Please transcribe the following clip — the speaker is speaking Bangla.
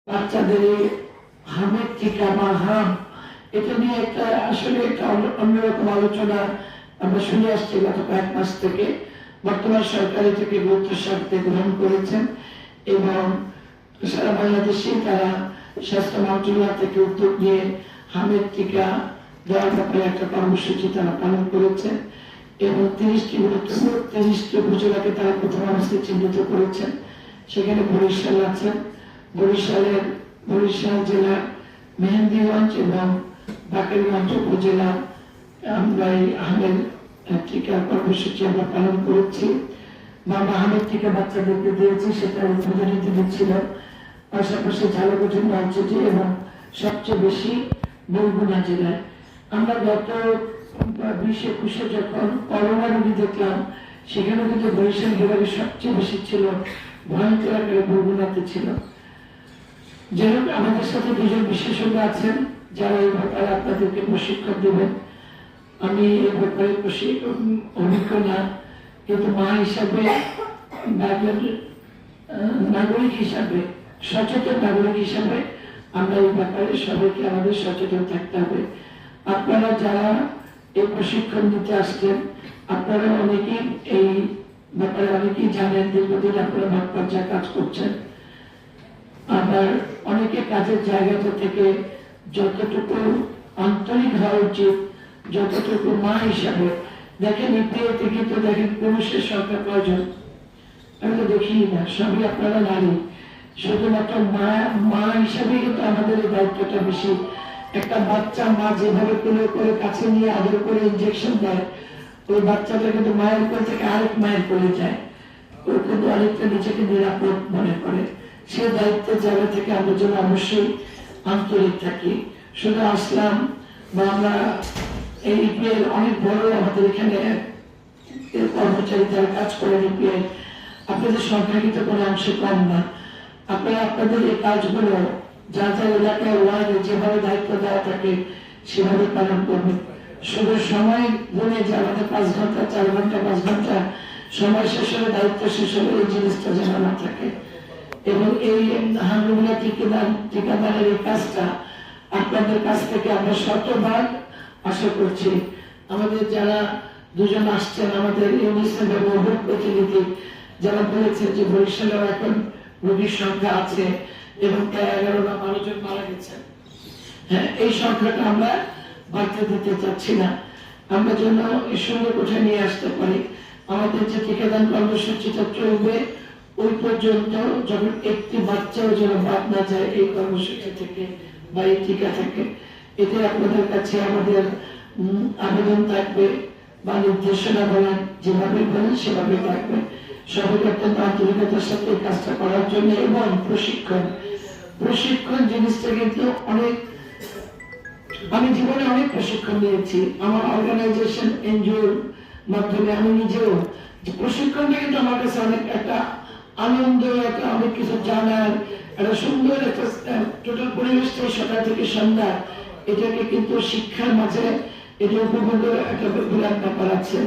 বাচ্চাদের হামের টিকা বা হাম, এটা নিয়ে আসলে একটা অন্যরকম আলোচনা আমরা শুনে আসছি গত কয়েক মাস থেকে। বর্তমান সরকার এটাকে গুরুত্বের সাথে গ্রহণ করেছেন এবং সারা বাংলাদেশে তারা স্বাস্থ্য মন্ত্রণালয় থেকে উদ্যোগ নিয়ে হামের টিকা দেওয়ার ব্যাপারে একটা কর্মসূচি তারা পালন করেছেন এবং 30টি উপজেলাকে তারা প্রথম অবস্থায় চিহ্নিত করেছেন। সেখানে বরিশাল আছেন, বরিশাল জেলার মেহেন্দিগঞ্জ এবং বাকেরগঞ্জ উপজেলা আমরা এই আহমেদ টিকা কর্মসূচি আমরা পালন করেছি। বাবা আহমেদ টিকা বাচ্চাদেরকে দিয়েছি, সেটা উদ্বোধনী দিনে ছিল। পাশাপাশি ঝালকাঠি, নলছিটি এবং সবচেয়ে বেশি বরগুনা জেলায়। আমরা গত 20-21 যখন করোনা রোগী দেখলাম, সেখানে কিন্তু বরিশাল বিভাগে সবচেয়ে বেশি ছিল, ভয়ঙ্কর আকারে বরগুনাতে ছিল। যাই হোক, আমাদের সাথে দুজন বিশেষজ্ঞ আছেন যারা এই ব্যাপারে আপনাদেরকে প্রশিক্ষণ দেবেন। আমি এই ব্যাপারে অভিজ্ঞ না, কিন্তু মা হিসাবে, নাগরিক হিসাবে, সচেতন নাগরিক হিসাবে আমরা এই ব্যাপারে সবাইকে আমাদের সচেতন থাকতে হবে। আপনারা যারা এই প্রশিক্ষণ নিতে আসছেন, আপনারা অনেকেই এই ব্যাপারে অনেকেই জানেন, দীর্ঘদিন আপনারা মাঠ পর্যায়ে কাজ করছেন। আবার অনেকে কাজের জায়গাটা থেকে যতটুকু আন্তরিক হওয়া উচিত, যতটুকু মা হিসাবে দেখেন, ইপিএতে কিন্তু দেখেন পুরুষের সংখ্যা প্রয়োজন, আমি তো দেখি না, সবই আপনারা নারী। শুধুমাত্র মা হিসাবে কিন্তু আমাদের এই দায়িত্বটা বেশি। একটা বাচ্চা মা যেভাবে কোলে করে কাছে নিয়ে আদর করে ইনজেকশন দেয়, ওই বাচ্চাটা কিন্তু মায়ের কোল থেকে আরেক মায়ের কোলে যায়, ও কিন্তু আরেকটা নিজেকে নিরাপদ মনে করে। সে দায়িত্বের জায়গা থেকে আমরা যেন অবশ্যই আন্তরিক থাকি। শুধু আসলাম বা আমরা এই ইপিএল অনেক বড়, আমাদের এখানে কর্মচারী যারা কাজ করেন ইপিএল, আপনাদের সংখ্যা কিন্তু কোনো অংশে কম না। আপনারা আপনাদের এই কাজগুলো যা যা এলাকায় ওয়ার্ডে যেভাবে দায়িত্ব দেওয়া থাকে সেভাবে পালন করবেন। শুধু সময় গুনে যে আমাদের 5 ঘন্টা 4 ঘন্টা 5 ঘন্টা সময় শেষ হলে দায়িত্ব শেষ হলে এই জিনিসটা যেন না থাকে। এবং এই হামরুমিয়া টিকাদানের এই কাজটা আপনাদের কাছ থেকে আমরা শতভাগ আশা করছি। আমাদের যারা দুজন আসছেন, আমাদের ইউনিসেফের বহু প্রতিনিধি যারা বলেছেন যে বরিশালেও এখন রোগীর সংখ্যা আছে এবং প্রায় 11 বা 12 জন মারা গেছেন। হ্যাঁ, এই সংখ্যাটা আমরা বাড়তে দিতে চাচ্ছি না। আমরা যেন এই সঙ্গে কোথায় নিয়ে আসতে পারি। আমাদের যে টিকাদান কর্মসূচিটা চলবে ওই পর্যন্ত যখন একটি বাচ্চাও যেন বাদ না যায় এই কর্মসূচি থেকে বা এই টিকা থেকে। এতে আপনাদের কাছে আমাদের আবেদন থাকবে বা নির্দেশনা বলেন, যেভাবে বলেন সেভাবে থাকবে। সবাইকে অত্যন্ত আন্তরিকতার সাথে এই কাজটা করার জন্য এবং প্রশিক্ষণ জিনিসটা কিন্তু অনেক, আমি জীবনে অনেক প্রশিক্ষণ নিয়েছি আমার অর্গানাইজেশন এনজিওর মাধ্যমে। আমি নিজেও প্রশিক্ষণটা কিন্তু আমার কাছে অনেক একটা আনন্দ, একটা অনেক কিছু জানার, একটা সুন্দর একটা টোটাল পরিবেশটাই সকাল থেকে সন্ধ্যা, এটাকে কিন্তু শিক্ষার মাঝে এটা উপভোগ একটা বিরাট ব্যাপার আছে।